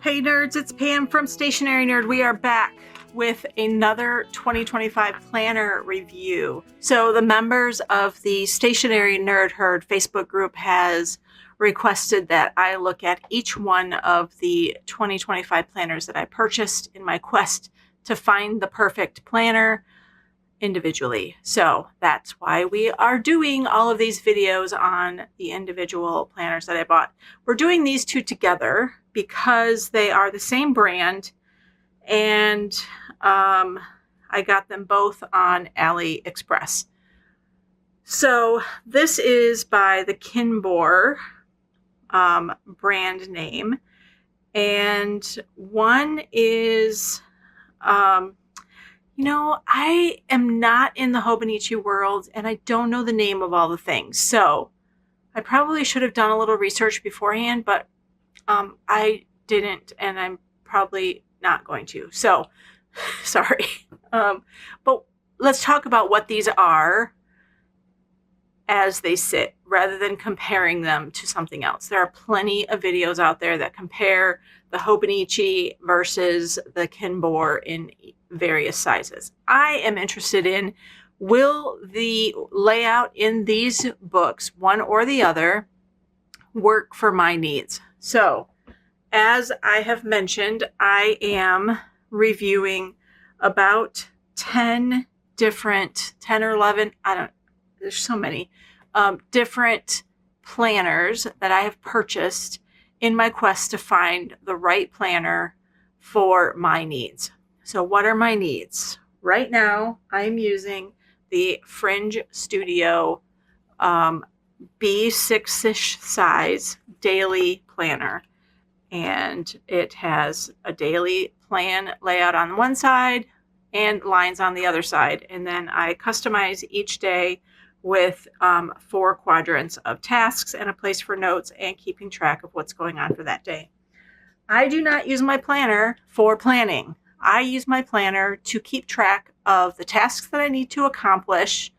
Hey nerds, it's Pam from Stationery Nerd. We are back with another 2025 planner review. So the members of the Stationery Nerd Herd Facebook group has requested that I look at each one of the 2025 planners that I purchased in my quest to find the perfect planner individually. So that's why we are doing all of these videos on the individual planners that I bought. We're doing these two together because they are the same brand, and I got them both on AliExpress. So this is by the Kinbor brand name, and one is I am not in the Hobo-Dupes world, and I don't know the name of all the things. So I probably should have done a little research beforehand, but I didn't, and I'm probably not going to. So sorry. But let's talk about what these are as they sit, rather than comparing them to something else. There are plenty of videos out there that compare the Hobo-Dupes versus the Kinbor in various sizes. I am interested in, will the layout in these books, one or the other, work for my needs? So, as I have mentioned, I am reviewing about 10 or 11, there's so many, different planners that I have purchased in my quest to find the right planner for my needs. So what are my needs? Right now, I'm using the Fringe Studio B6-ish size daily planner. And it has a daily plan layout on one side and lines on the other side. And then I customize each day with 4 quadrants of tasks and a place for notes and keeping track of what's going on for that day. I do not use my planner for planning. I use my planner to keep track of the tasks that I need to accomplish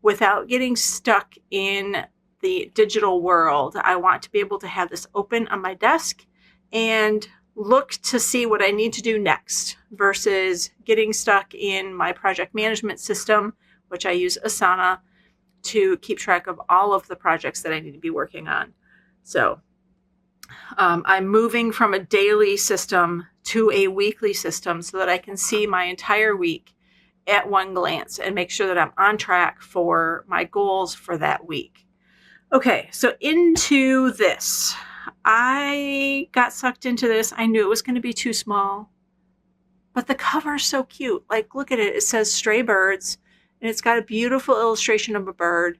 without getting stuck in the digital world. I want to be able to have this open on my desk and look to see what I need to do next versus getting stuck in my project management system, which I use Asana to keep track of all of the projects that I need to be working on. So I'm moving from a daily system to a weekly system so that I can see my entire week at one glance and make sure that I'm on track for my goals for that week. Okay, so into this. I got sucked into this. I knew it was going to be too small, but the cover is so cute. Like, look at it. It says Stray Birds, and it's got a beautiful illustration of a bird.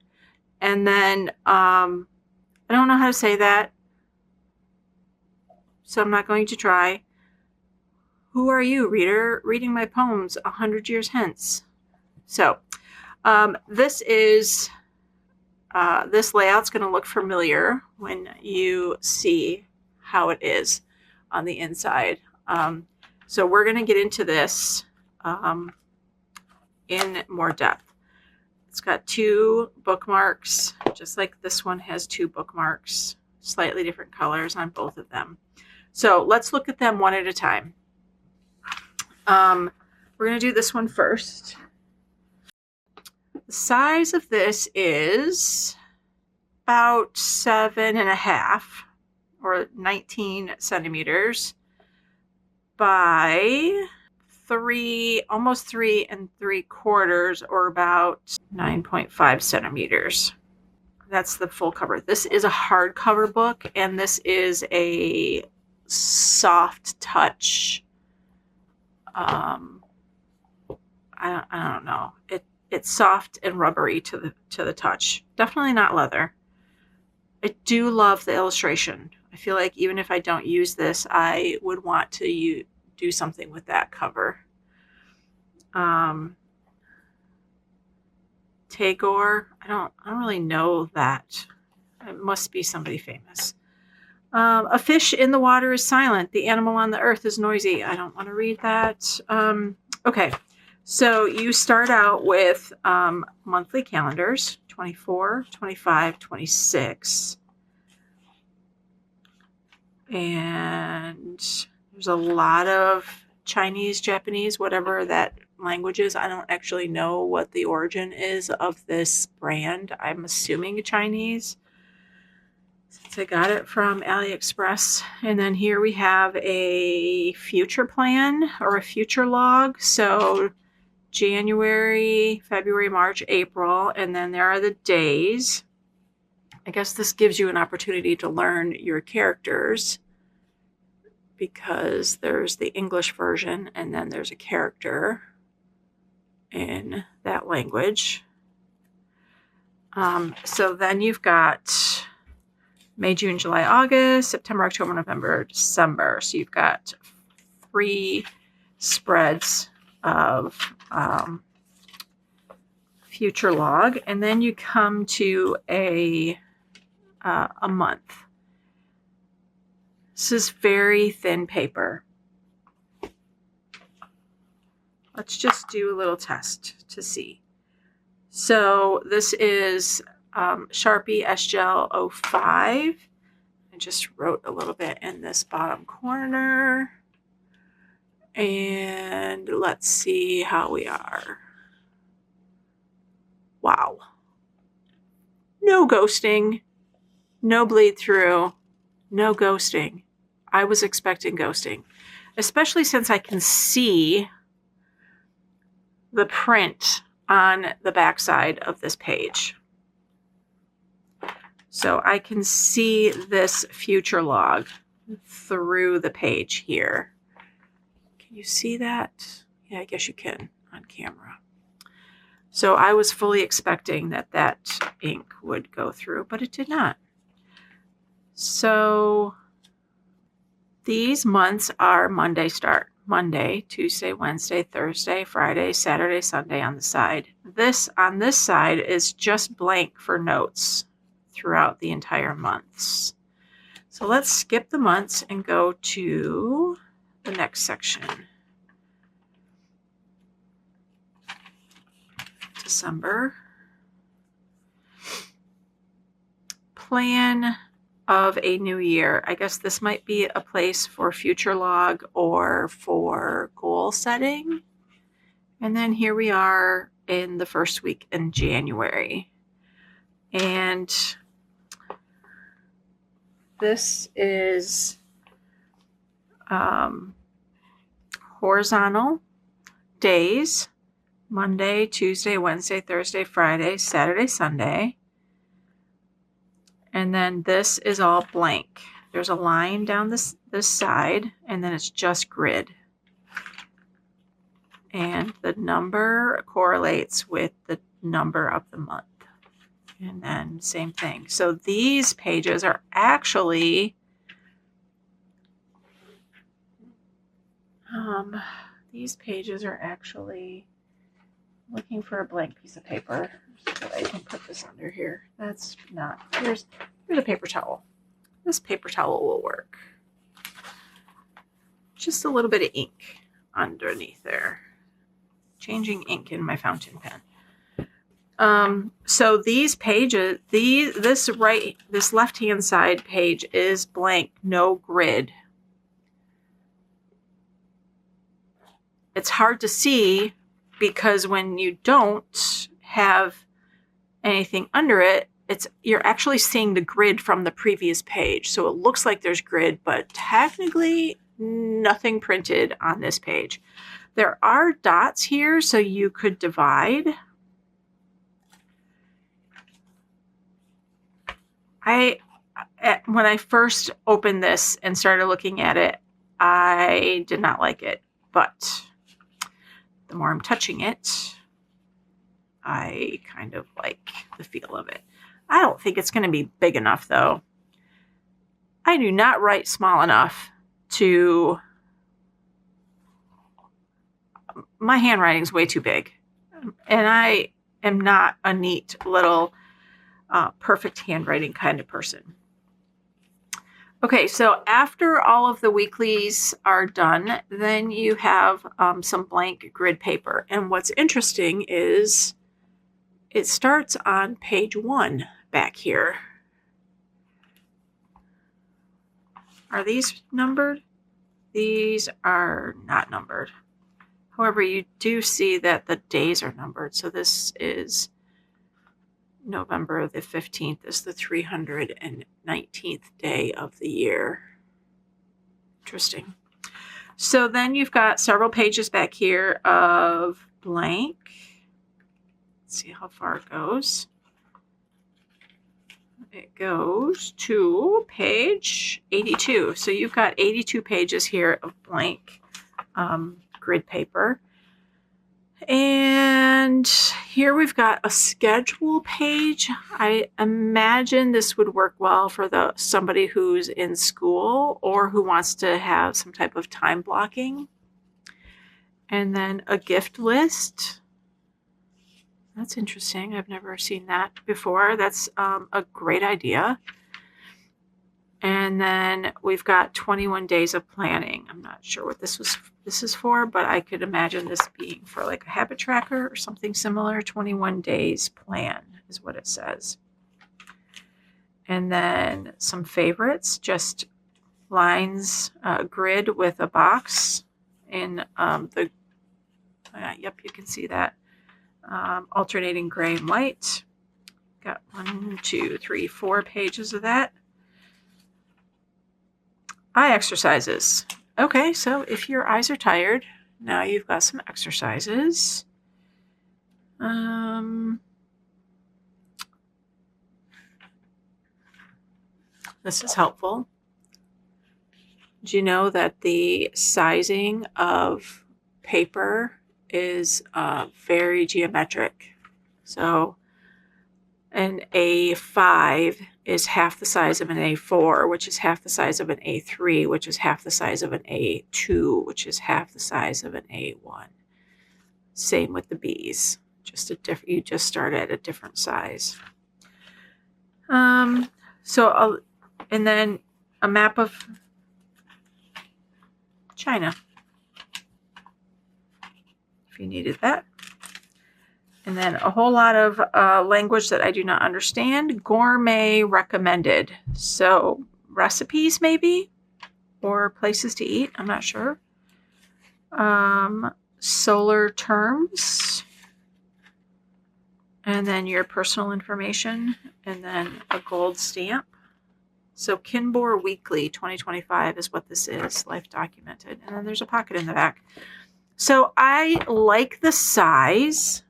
And then, I don't know how to say that, so I'm not going to try. Who are you, reader, reading my poems 100 years hence? So, this layout's going to look familiar when you see how it is on the inside. So we're going to get into this in more depth. It's got 2 bookmarks, just like this one has 2 bookmarks, slightly different colors on both of them. So let's look at them one at a time. We're going to do this one first. The size of this is about 7.5 or 19 centimeters by almost 3 3/4 or about 9.5 centimeters. That's the full cover. This is a hardcover book, and this is a soft touch. I don't know. It's soft and rubbery to the touch. Definitely not leather. I do love the illustration. I feel like even if I don't use this, I would want to do something with that cover. Techo. I don't really know that. It must be somebody famous. A fish in the water is silent. The animal on the earth is noisy. I don't want to read that. Okay. So you start out with monthly calendars, 24, 25, 26. And There's a lot of Chinese, Japanese, whatever that language is. I don't actually know what the origin is of this brand. I'm assuming Chinese, since I got it from AliExpress. And then here we have a future plan or a future log. So January, February, March, April, and then there are the days. I guess this gives you an opportunity to learn your characters, because there's the English version and then there's a character in that language. So then you've got May, June, July, August, September, October, November, December. So you've got 3 spreads of future log, and then you come to a month. This is very thin paper. Let's just do a little test to see. So this is Sharpie S-Gel 05. I just wrote a little bit in this bottom corner. And let's see how we are. Wow. No ghosting, no bleed through, no ghosting. I was expecting ghosting, especially since I can see the print on the backside of this page. So I can see this future log through the page here. Can you see that? Yeah, I guess you can on camera. So I was fully expecting that ink would go through, but it did not. So these months are Monday start. Monday, Tuesday, Wednesday, Thursday, Friday, Saturday, Sunday on the side. This on this side is just blank for notes throughout the entire months. So let's skip the months and go to the next section. December. Plan of a new year. I guess this might be a place for future log or for goal setting. And then here we are in the first week in January. And this is horizontal days. Monday, Tuesday, Wednesday, Thursday, Friday, Saturday, Sunday. And then this is all blank. There's a line down this side, and then it's just grid. And the number correlates with the number of the month. And then same thing. So these pages are actually looking for a blank piece of paper so that I can put this under here. That's not, here's a paper towel. This paper towel will work. Just a little bit of ink underneath there. Changing ink in my fountain pen. So these pages, this left-hand side page is blank, no grid. It's hard to see because when you don't have anything under it, you're actually seeing the grid from the previous page. So it looks like there's grid, but technically nothing printed on this page. There are dots here, so you could divide. When I first opened this and started looking at it, I did not like it, but the more I'm touching it, I kind of like the feel of it. I don't think it's going to be big enough, though. I do not write small enough to... My handwriting's way too big, and I am not a neat little perfect handwriting kind of person. Okay, so after all of the weeklies are done, then you have some blank grid paper. And what's interesting is it starts on page 1 back here. Are these numbered? These are not numbered. However, you do see that the days are numbered. So this is November the 15th is the 319th day of the year. Interesting. So then you've got several pages back here of blank. Let's see how far it goes. It goes to page 82. So you've got 82 pages here of blank grid paper. And here we've got a schedule page. I imagine this would work well for somebody who's in school or who wants to have some type of time blocking. And then a gift list. That's interesting. I've never seen that before. That's a great idea. And then we've got 21 days of planning. I'm not sure what this is for, but I could imagine this being for like a habit tracker or something similar. 21 days plan is what it says. And then some favorites, just lines, grid with a box in yep, you can see that. Alternating gray and white. Got 1, 2, 3, 4 pages of that. Eye exercises. Okay, so if your eyes are tired, now you've got some exercises. This is helpful. Do you know that the sizing of paper is very geometric? So an A5 is half the size of an A4, which is half the size of an A3, which is half the size of an A2, which is half the size of an A1. Same with the Bs. You just start at a different size. And then a map of China, if you needed that. And then a whole lot of language that I do not understand. Gourmet recommended. So recipes maybe, or places to eat. I'm not sure. Solar terms. And then your personal information. And then a gold stamp. So Kinbor Weekly 2025 is what this is. Life documented. And then there's a pocket in the back. So I like the size.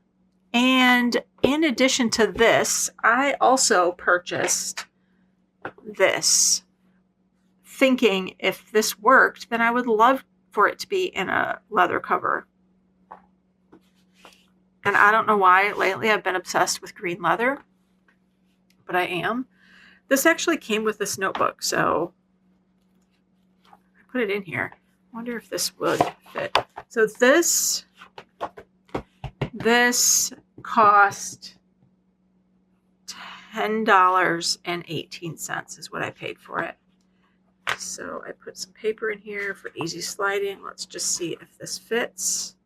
And in addition to this, I also purchased this, thinking if this worked, then I would love for it to be in a leather cover. And I don't know why lately I've been obsessed with green leather, but I am. This actually came with this notebook, so I put it in here. I wonder if this would fit. So this cost $10.18 is what I paid for it. So I put some paper in here for easy sliding. Let's just see if this fits.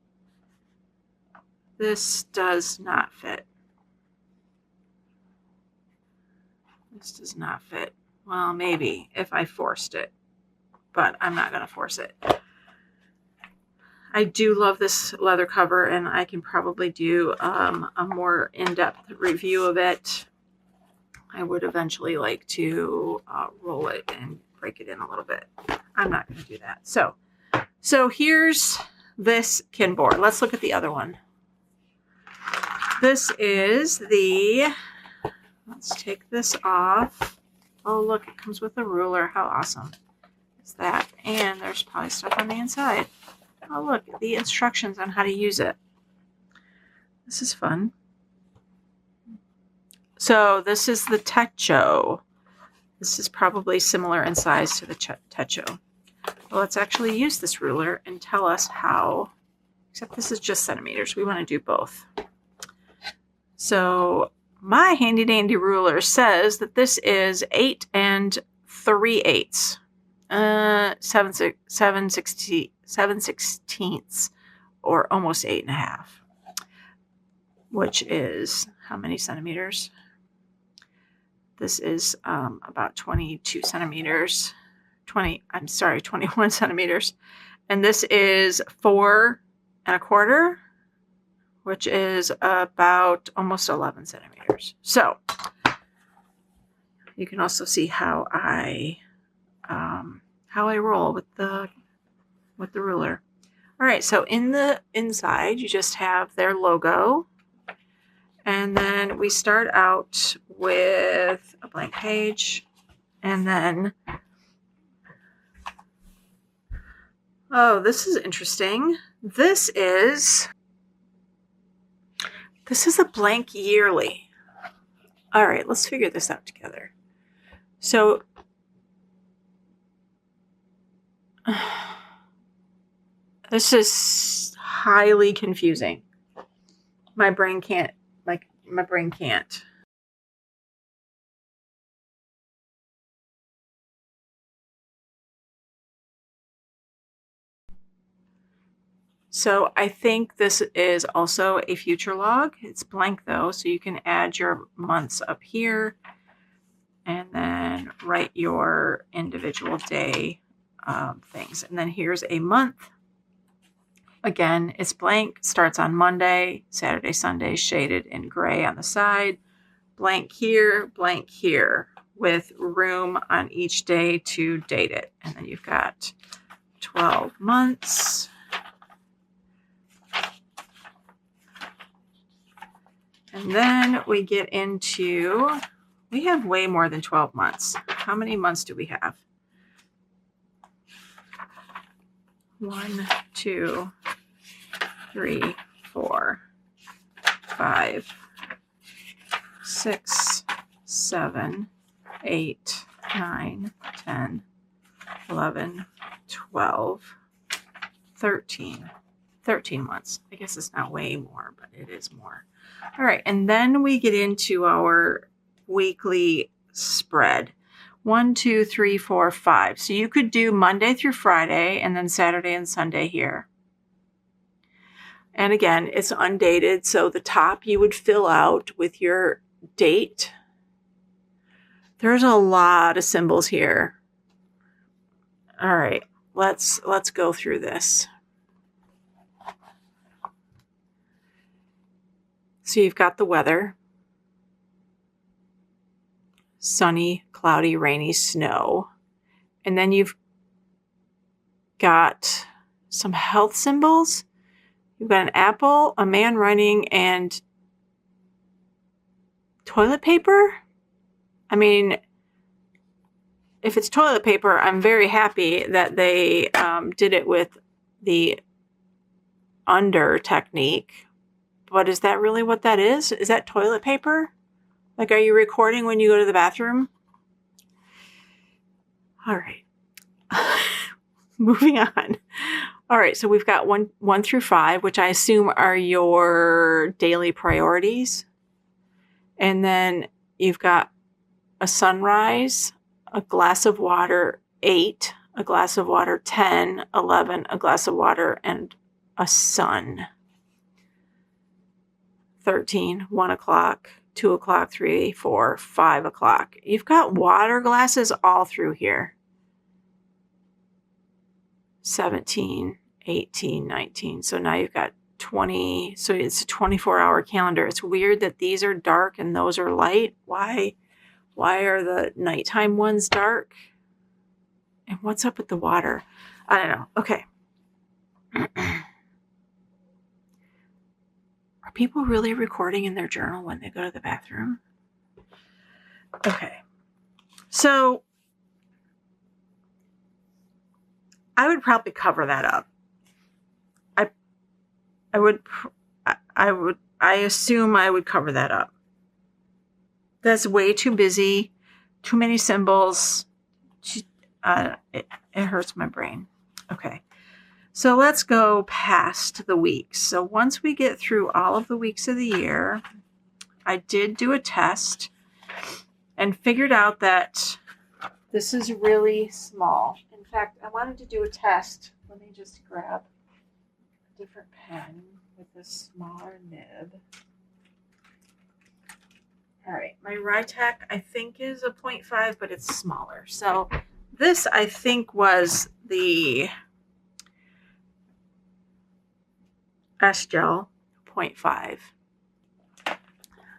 This does not fit. This does not fit. Well, maybe if I forced it, but I'm not going to force it. I do love this leather cover, and I can probably do a more in-depth review of it. I would eventually like to roll it and break it in a little bit. I'm not going to do that. So here's this Kinbor. Let's look at the other one. This is let's take this off. Oh, look, it comes with a ruler. How awesome is that? And there's probably stuff on the inside. Oh, look, the instructions on how to use it. This is fun. So this is the Techo. This is probably similar in size to the Techo. Well, let's actually use this ruler and tell us how, except this is just centimeters. We want to do both. So my handy dandy ruler says that this is 8 3/8. 7/16, or almost 8.5, which is how many centimeters? This is about 22 centimeters. 21 centimeters. And this is 4 1/4, which is about almost 11 centimeters. So you can also see how I roll with the ruler. All right, so in the inside, you just have their logo. And then we start out with a blank page. And then, oh, this is interesting. This is a blank yearly. All right, let's figure this out together. So, this is highly confusing. My brain can't. So I think this is also a future log. It's blank though, so you can add your months up here and then write your individual day things. And then here's a month. Again, it's blank, starts on Monday, Saturday, Sunday, shaded in gray on the side. Blank here, with room on each day to date it. And then you've got 12 months. And then we get into, we have way more than 12 months. How many months do we have? 1, 2, 3, 4, 5, 6, 7, 8, 9, 10, 11, 12, 13. 13 months. I guess it's not way more, but it is more. All right, and then we get into our weekly spread. 1, 2, 3, 4, 5. So you could do Monday through Friday and then Saturday and Sunday here. And again, it's undated, so the top you would fill out with your date. There's a lot of symbols here. All right, let's go through this. So you've got the weather. Sunny, cloudy, rainy, snow. And then you've got some health symbols. You've got an apple, a man running, and toilet paper. I mean, if it's toilet paper, I'm very happy that they did it with the under technique. But is that really what that is? Is that toilet paper? Like, are you recording when you go to the bathroom? All right. Moving on. All right, so we've got 1 through 5, which I assume are your daily priorities. And then you've got a sunrise, a glass of water, 8, a glass of water, 10, 11, a glass of water, and a sun. 13, 1 o'clock, 2 o'clock, 3, 4, 5 o'clock. You've got water glasses all through here. 17, 18, 19. So now you've got 20. So it's a 24-hour calendar. It's weird that these are dark and those are light. Why are the nighttime ones dark? And what's up with the water? I don't know. Okay. Are people really recording in their journal when they go to the bathroom? Okay. So I would probably cover that up. I assume I would cover that up. That's way too busy, too many symbols. It hurts my brain. Okay. So let's go past the weeks. So once we get through all of the weeks of the year, I did do a test and figured out that this is really small. In fact, I wanted to do a test. Let me just grab a different pen with a smaller nib. All right, my Rytech I think is a 0.5, but it's smaller. So this I think was the S-Gel 0.5.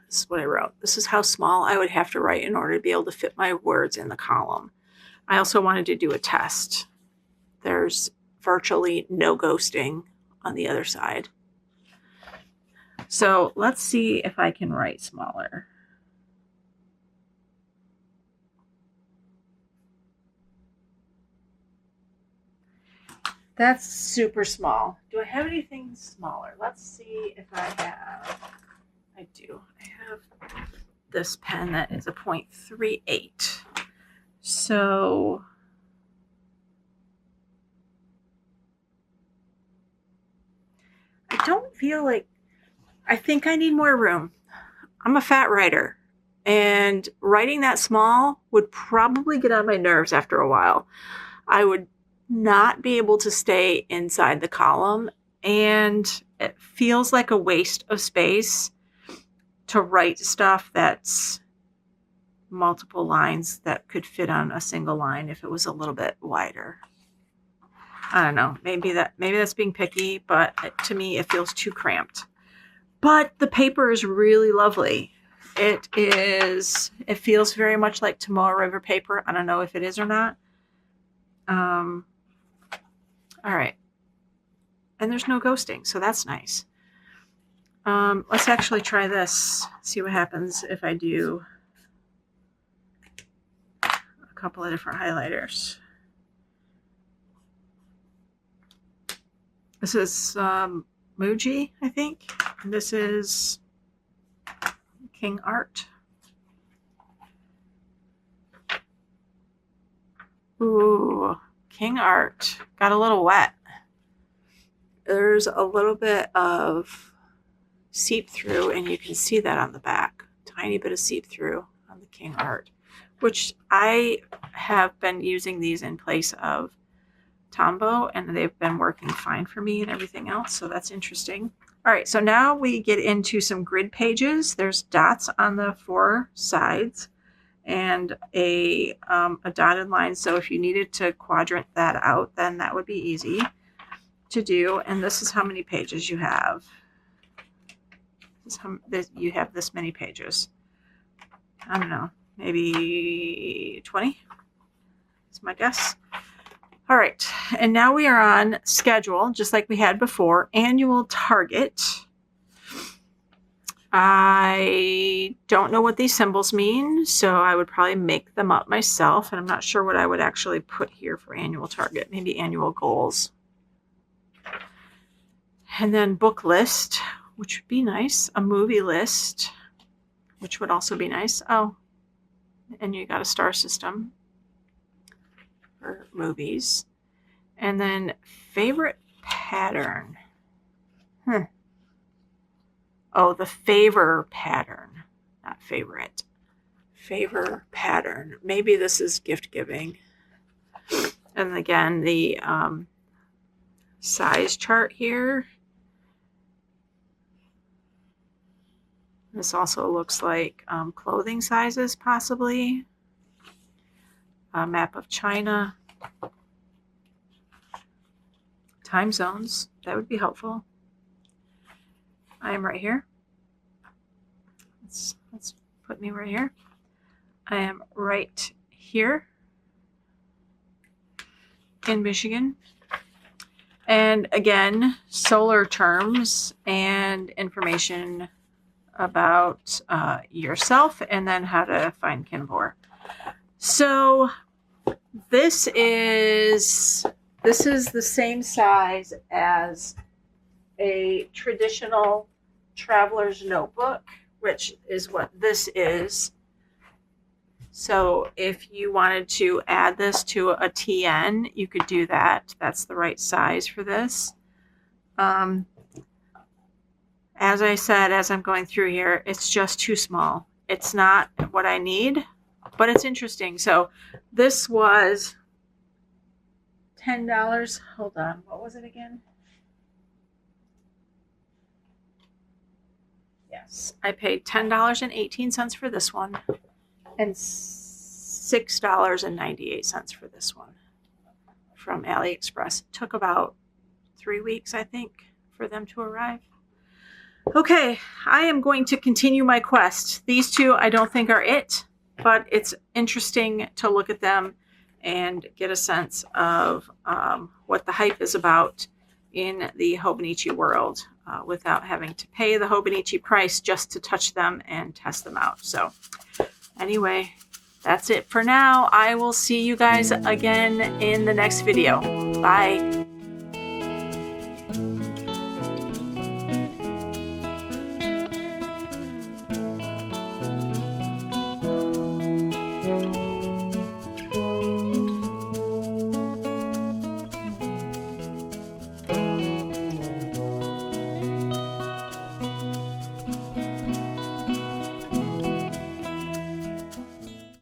This is what I wrote. This is how small I would have to write in order to be able to fit my words in the column. I also wanted to do a test. There's virtually no ghosting on the other side. So let's see if I can write smaller. That's super small. Do I have anything smaller? Let's see if I have. I do. I have this pen that is a 0.38. So I don't feel like, I think I need more room. I'm a fat writer, and writing that small would probably get on my nerves after a while. I would not be able to stay inside the column, and it feels like a waste of space to write stuff that's multiple lines that could fit on a single line if it was a little bit wider. I don't know. Maybe that's being picky, but to me it feels too cramped. But the paper is really lovely. It feels very much like Tomoe River paper. I don't know if it is or not. All right. And there's no ghosting, so that's nice. Let's actually try this. See what happens if I do a couple of different highlighters. This is Muji, I think. And this is King Art. Ooh, King Art. Got a little wet. There's a little bit of seep through, and you can see that on the back. Tiny bit of seep through on the King Art, which I have been using these in place of Tombow, and they've been working fine for me and everything else. So that's interesting. All right, so now we get into some grid pages. There's dots on the 4 sides and a dotted line. So if you needed to quadrant that out, then that would be easy to do. And this is how many pages you have. You have this many pages. I don't know, maybe 20 is my guess. All right, and now we are on schedule, just like we had before. Annual target. I don't know what these symbols mean, so I would probably make them up myself, and I'm not sure what I would actually put here for annual target. Maybe annual goals. And then book list, which would be nice. A movie list, which would also be nice. Oh, and you got a star system for movies. And then favorite pattern. Oh, the favor pattern, not favorite. Favor pattern. Maybe this is gift giving. And again, the size chart here. This also looks like clothing sizes, possibly. A map of China. Time zones. That would be helpful. I am right here. Let's put me right here. I am right here in Michigan. And again, solar terms and information about yourself, and then how to find Kinbor. So this is the same size as a traditional traveler's notebook, which is what this is. So if you wanted to add this to a TN, you could do that. That's the right size for this. As I said, as I'm going through here, it's just too small. It's not what I need, but it's interesting. So this was $10. Hold on. What was it again? Yes, I paid $10.18 for this one, and $6.98 for this one from AliExpress. It took about 3 weeks, I think, for them to arrive. Okay, I am going to continue my quest. These two I don't think are it, but it's interesting to look at them and get a sense of what the hype is about in the Hobonichi world without having to pay the Hobonichi price just to touch them and test them out. So anyway, that's it for now. I will see you guys again in the next video. Bye.